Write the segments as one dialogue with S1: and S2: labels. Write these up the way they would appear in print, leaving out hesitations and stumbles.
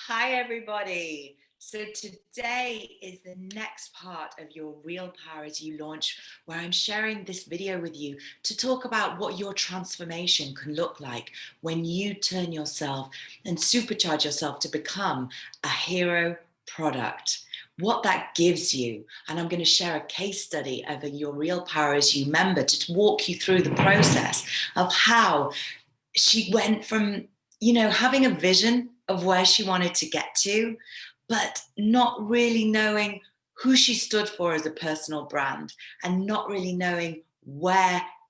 S1: Hi, everybody. So today is the next part of your Real Power as You launch, where I'm sharing this video with you to talk about what your transformation can look like when you turn yourself and supercharge yourself to become a hero product. What that gives you. And I'm going to share a case study of your Real Power as You member to walk you through the process of how she went from, having a vision of where she wanted to get to, but not really knowing who she stood for as a personal brand and not really knowing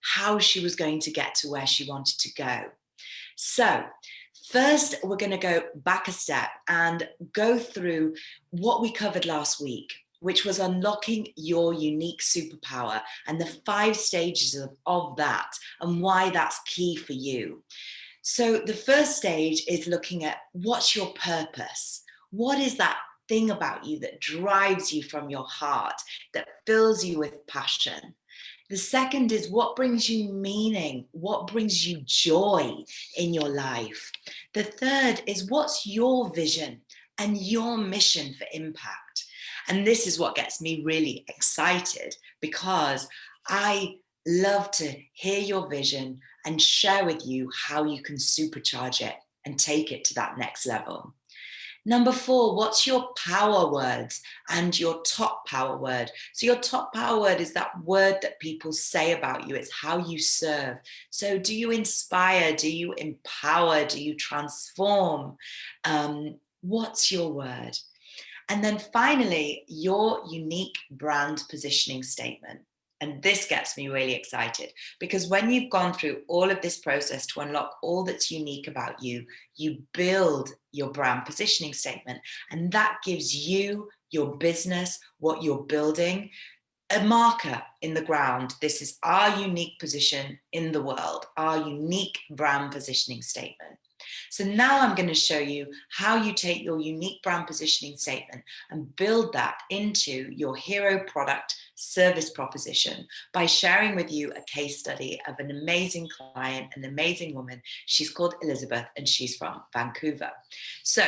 S1: how she was going to get to where she wanted to go. So, first, we're going to go back a step and go through what we covered last week, which was unlocking your unique superpower and the 5 stages of that and why that's key for you. So the first stage is looking at what's your purpose? What is that thing about you that drives you from your heart, that fills you with passion? The second is what brings you meaning, what brings you joy in your life. The third is what's your vision and your mission for impact. And this is what gets me really excited because I love to hear your vision and share with you how you can supercharge it and take it to that next level. Number 4, what's your power words and your top power word? So your top power word is that word that people say about you. It's how you serve. So do you inspire? Do you empower? Do you transform? What's your word? And then finally, your unique brand positioning statement. And this gets me really excited because when you've gone through all of this process to unlock all that's unique about you, you build your brand positioning statement. And that gives you, your business, what you're building, a marker in the ground. This is our unique position in the world, our unique brand positioning statement. So now I'm going to show you how you take your unique brand positioning statement and build that into your hero product service proposition by sharing with you a case study of an amazing client, an amazing woman. She's called Elizabeth and she's from Vancouver. So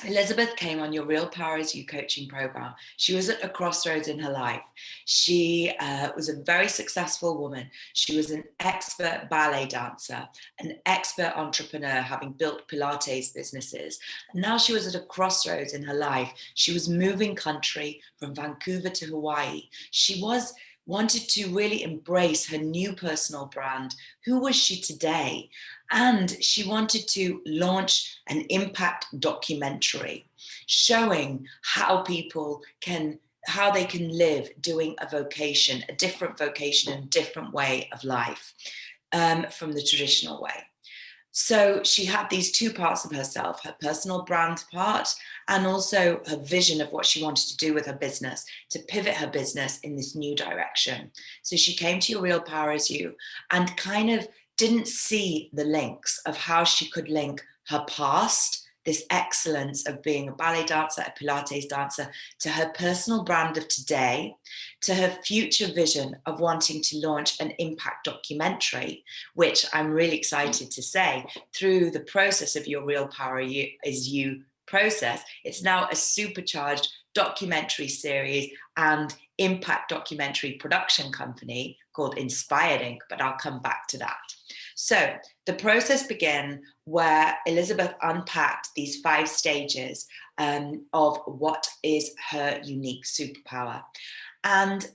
S1: Elizabeth came on your Real Power as You coaching program. She was at a crossroads in her life. She was a very successful woman. She was an expert ballet dancer, an expert entrepreneur, having built Pilates businesses. And now she was at a crossroads in her life. She was moving country from Vancouver to Hawaii. She wanted to really embrace her new personal brand. Who was she today? And she wanted to launch an impact documentary showing how they can live doing a vocation, a different vocation, and a different way of life from the traditional way. So she had these 2 parts of herself, her personal brand part, and also her vision of what she wanted to do with her business, to pivot her business in this new direction. So she came to your Real Power as You and kind of didn't see the links of how she could link her past, this excellence of being a ballet dancer, a Pilates dancer, to her personal brand of today, to her future vision of wanting to launch an impact documentary, which I'm really excited to say, through the process of your Real Power as You process, it's now a supercharged documentary series and impact documentary production company called Inspired Inc., but I'll come back to that. So the process began where Elizabeth unpacked these 5 stages of what is her unique superpower. And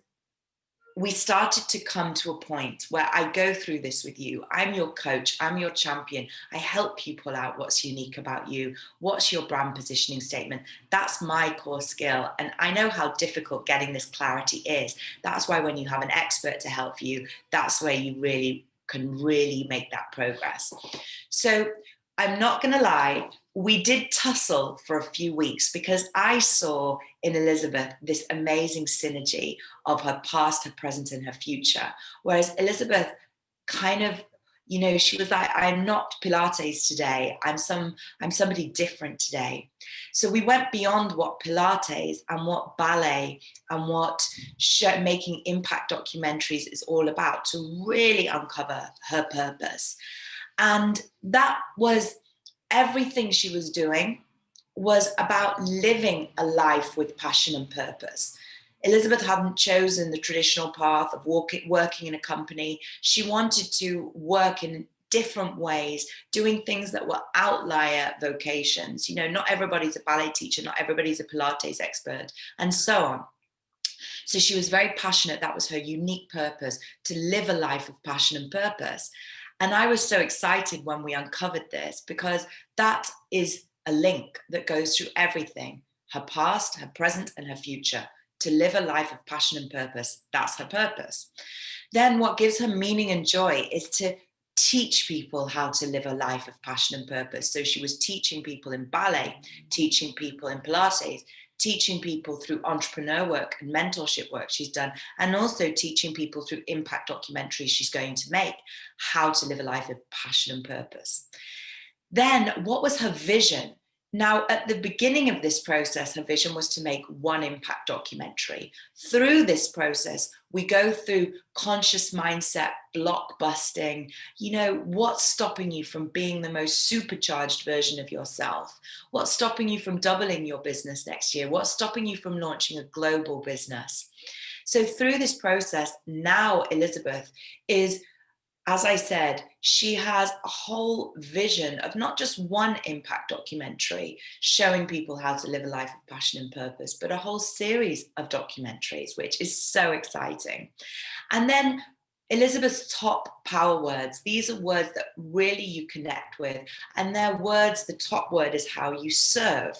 S1: we started to come to a point where I go through this with you. I'm your coach, I'm your champion. I help you pull out what's unique about you. What's your brand positioning statement? That's my core skill. And I know how difficult getting this clarity is. That's why when you have an expert to help you, that's where you can really make that progress. So I'm not going to lie, we did tussle for a few weeks because I saw in Elizabeth this amazing synergy of her past, her present, and her future. Whereas Elizabeth kind of, she was like, I'm not Pilates today. I'm somebody different today. So we went beyond what Pilates and what ballet and what making impact documentaries is all about to really uncover her purpose. And that was everything she was doing was about living a life with passion and purpose. Elizabeth hadn't chosen the traditional path of working in a company. She wanted to work in different ways, doing things that were outlier vocations. You know, not everybody's a ballet teacher, not everybody's a Pilates expert, and so on. So she was very passionate. That was her unique purpose, to live a life of passion and purpose. And I was so excited when we uncovered this, because that is a link that goes through everything: her past, her present, and her future. To live a life of passion and purpose, that's her purpose. Then what gives her meaning and joy is to teach people how to live a life of passion and purpose. So she was teaching people in ballet, teaching people in Pilates, teaching people through entrepreneur work and mentorship work she's done, and also teaching people through impact documentaries she's going to make how to live a life of passion and purpose. Then what was her vision? Now, at the beginning of this process, her vision was to make one impact documentary. Through this process, we go through conscious mindset, block busting. You know, what's stopping you from being the most supercharged version of yourself? What's stopping you from doubling your business next year? What's stopping you from launching a global business? So through this process, now Elizabeth is, as I said, she has a whole vision of not just one impact documentary showing people how to live a life of passion and purpose, but a whole series of documentaries, which is so exciting. And then Elizabeth's top power words, these are words that really you connect with. And they're words, the top word is how you serve.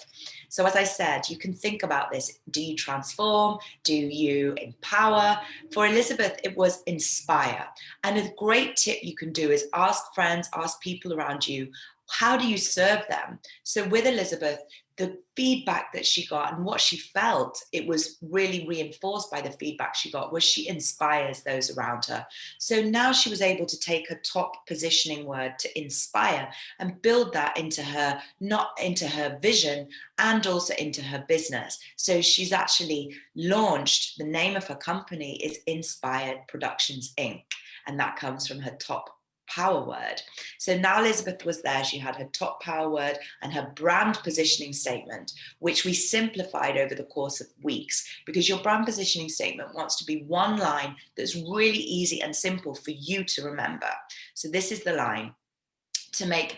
S1: So as I said, you can think about this. Do you transform? Do you empower? For Elizabeth, it was inspire. And a great tip you can do is ask friends, ask people around you, how do you serve them? So with Elizabeth, the feedback that she got and what she felt, it was really reinforced by the feedback she got, was she inspires those around her. So now she was able to take her top positioning word to inspire and build that into her, not into her vision, and also into her business. So she's actually launched, the name of her company is Inspired Productions Inc. And that comes from her top power word. So now Elizabeth was there, she had her top power word and her brand positioning statement, which we simplified over the course of weeks, because your brand positioning statement wants to be one line that's really easy and simple for you to remember. So this is the line: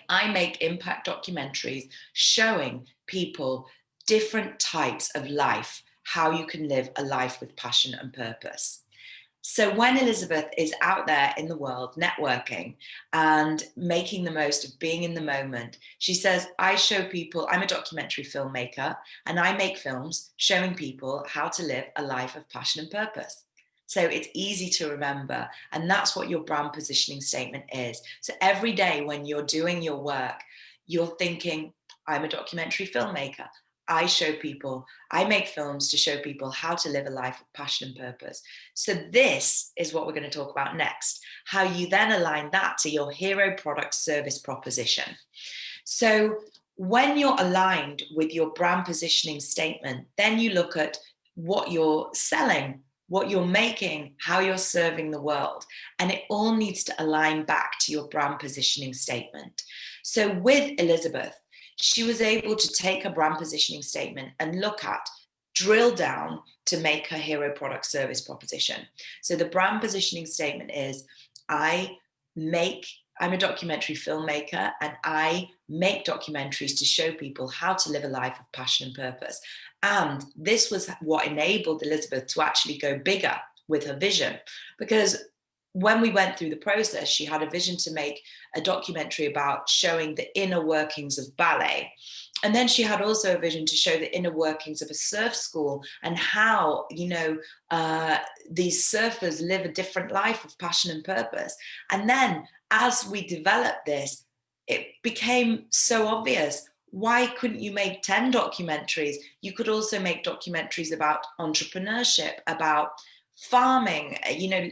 S1: I make impact documentaries showing people different types of life, how you can live a life with passion and purpose. So when Elizabeth is out there in the world networking and making the most of being in the moment, she says, I show people, I'm a documentary filmmaker, and I make films showing people how to live a life of passion and purpose. So it's easy to remember. And that's what your brand positioning statement is. So every day when you're doing your work, you're thinking, I'm a documentary filmmaker. I show people, I make films to show people how to live a life of passion and purpose. So this is what we're going to talk about next, how you then align that to your hero product service proposition. So when you're aligned with your brand positioning statement, then you look at what you're selling, what you're making, how you're serving the world. And it all needs to align back to your brand positioning statement. So with Elizabeth, she was able to take her brand positioning statement and drill down to make her hero product service proposition. So the brand positioning statement is, I'm a documentary filmmaker and I make documentaries to show people how to live a life of passion and purpose. And this was what enabled Elizabeth to actually go bigger with her vision, because when we went through the process, she had a vision to make a documentary about showing the inner workings of ballet. And then she had also a vision to show the inner workings of a surf school and how, these surfers live a different life of passion and purpose. And then as we developed this, it became so obvious. Why couldn't you make 10 documentaries? You could also make documentaries about entrepreneurship, about farming,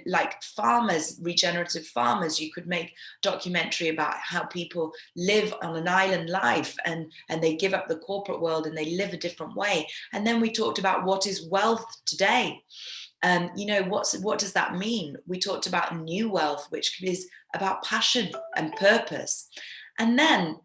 S1: like farmers, regenerative farmers. You could make documentary about how people live on an island life and they give up the corporate world and they live a different way. And then we talked about what is wealth today. What does that mean? We talked about new wealth, which is about passion and purpose. And then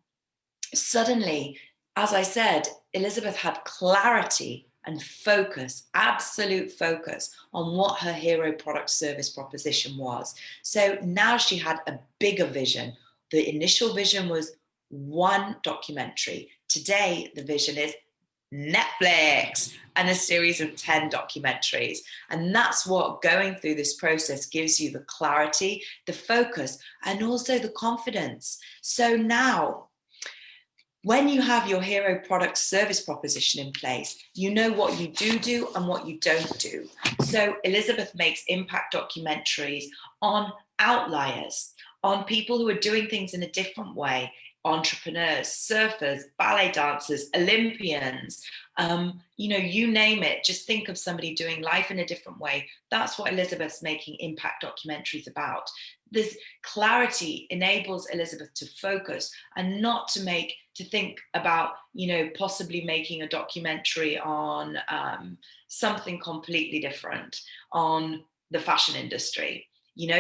S1: suddenly, as I said, Elizabeth had clarity and focus, absolute focus on what her hero product service proposition was. So now she had a bigger vision. The initial vision was one documentary. Today, the vision is Netflix and a series of 10 documentaries. And that's what going through this process gives you, the clarity, the focus, and also the confidence. So now, when you have your hero product service proposition in place, you know what you do and what you don't do. So Elizabeth makes impact documentaries on outliers, on people who are doing things in a different way, entrepreneurs, surfers, ballet dancers, Olympians, you name it. Just think of somebody doing life in a different way. That's what Elizabeth's making impact documentaries about. This clarity enables Elizabeth to focus and not to think about, possibly making a documentary on something completely different, on the fashion industry.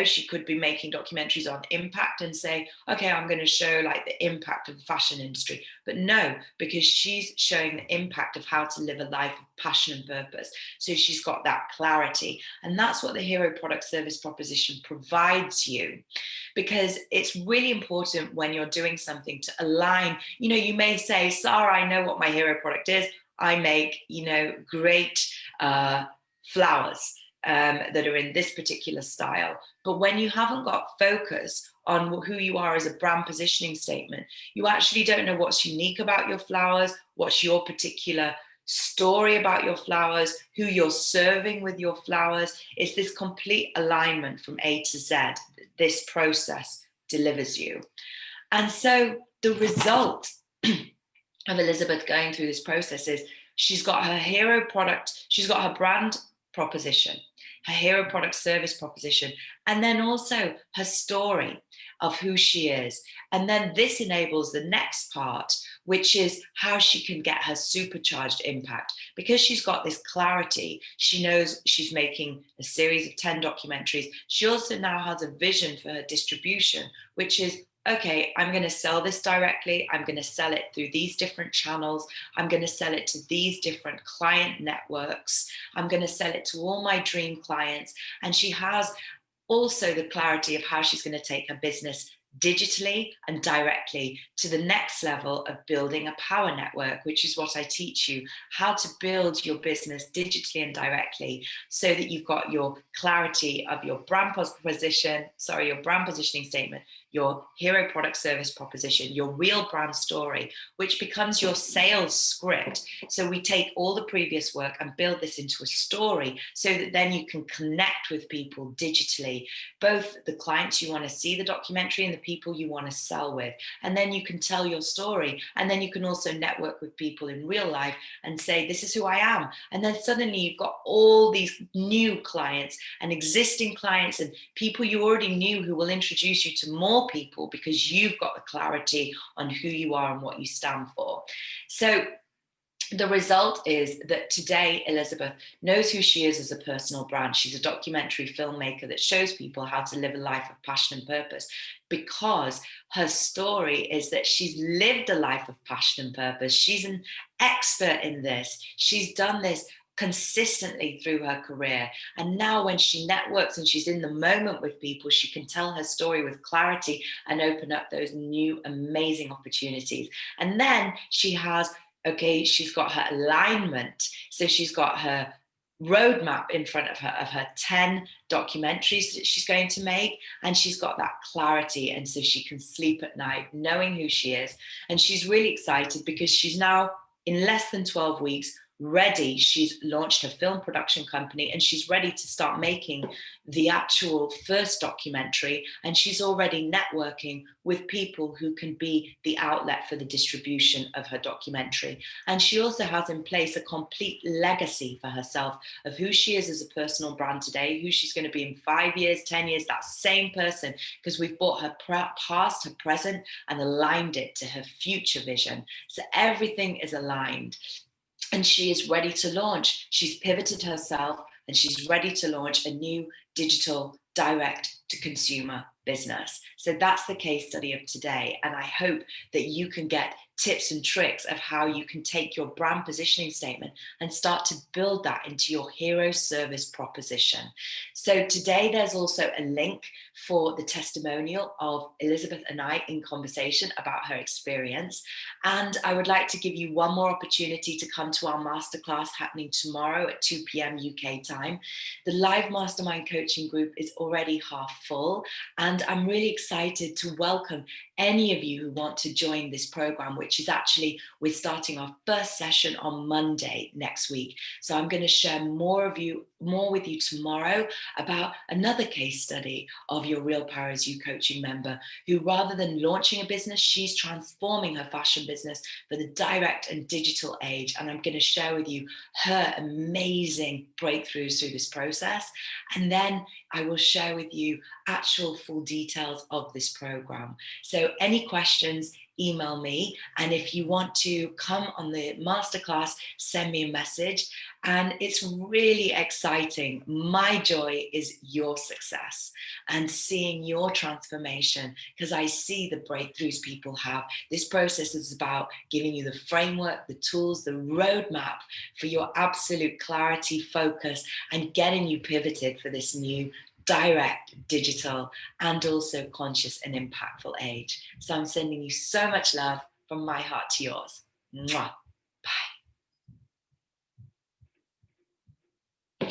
S1: She could be making documentaries on impact and say, okay, I'm going to show like the impact of the fashion industry. But no, because she's showing the impact of how to live a life of passion and purpose. So she's got that clarity. And that's what the hero product service proposition provides you, because it's really important when you're doing something to align. You may say, Sarah, I know what my hero product is. I make, great flowers that are in this particular style. But when you haven't got focus on who you are as a brand positioning statement, you actually don't know what's unique about your flowers, what's your particular story about your flowers, who you're serving with your flowers. It's this complete alignment from A to Z this process delivers you. And so the result of Elizabeth going through this process is she's got her hero product, she's got her brand proposition, her hero product service proposition, and then also her story of who she is. And then this enables the next part, which is how she can get her supercharged impact. Because she's got this clarity, she knows she's making a series of 10 documentaries. She also now has a vision for her distribution, which is, okay, I'm going to sell this directly. I'm going to sell it through these different channels. I'm going to sell it to these different client networks. I'm going to sell it to all my dream clients. And she has also the clarity of how she's going to take her business digitally and directly to the next level of building a power network, which is what I teach you, how to build your business digitally and directly so that you've got your clarity of your brand positioning statement, your hero product service proposition, your real brand story, which becomes your sales script. So we take all the previous work and build this into a story so that then you can connect with people digitally, both the clients you want to see the documentary and the people you want to sell with. And then you can tell your story. And then you can also network with people in real life and say, this is who I am. And then suddenly you've got all these new clients and existing clients and people you already knew who will introduce you to more people because you've got the clarity on who you are and what you stand for. So the result is that today Elizabeth knows who she is as a personal brand. She's a documentary filmmaker that shows people how to live a life of passion and purpose, because her story is that she's lived a life of passion and purpose. She's an expert in this. She's done this consistently through her career. And now when she networks and she's in the moment with people, she can tell her story with clarity and open up those new amazing opportunities. And then she's got her alignment. So she's got her roadmap in front of her 10 documentaries that she's going to make, and she's got that clarity, and so she can sleep at night knowing who she is. And she's really excited because she's now, in less than 12 weeks, ready. She's launched her film production company and she's ready to start making the actual first documentary, and she's already networking with people who can be the outlet for the distribution of her documentary. And she also has in place a complete legacy for herself of who she is as a personal brand today, who she's going to be in 5 years, 10 years, that same person, because we've brought her past, her present, and aligned it to her future vision. So everything is aligned. And she is ready to launch. She's pivoted herself and she's ready to launch a new digital direct to consumer business. So that's the case study of today. And I hope that you can get tips and tricks of how you can take your brand positioning statement and start to build that into your hero service proposition. So today there's also a link for the testimonial of Elizabeth and I in conversation about her experience. And I would like to give you one more opportunity to come to our masterclass happening tomorrow at 2 p.m. UK time. The live mastermind coaching group is already half full, and I'm really excited to welcome any of you who want to join this program, which is actually, we're starting our first session on Monday next week. So I'm going to share more with you tomorrow about another case study of your Real Power Is You coaching member who, rather than launching a business, she's transforming her fashion business for the direct and digital age. And I'm going to share with you her amazing breakthroughs through this process. And then I will share with you actual full details of this program. So any questions, email me. And if you want to come on the masterclass, send me a message. And it's really exciting. My joy is your success and seeing your transformation, because I see the breakthroughs people have. This process is about giving you the framework, the tools, the roadmap for your absolute clarity, focus, and getting you pivoted for this new direct, digital, and also conscious and impactful age. So I'm sending you so much love from my heart to yours. Mwah. Bye.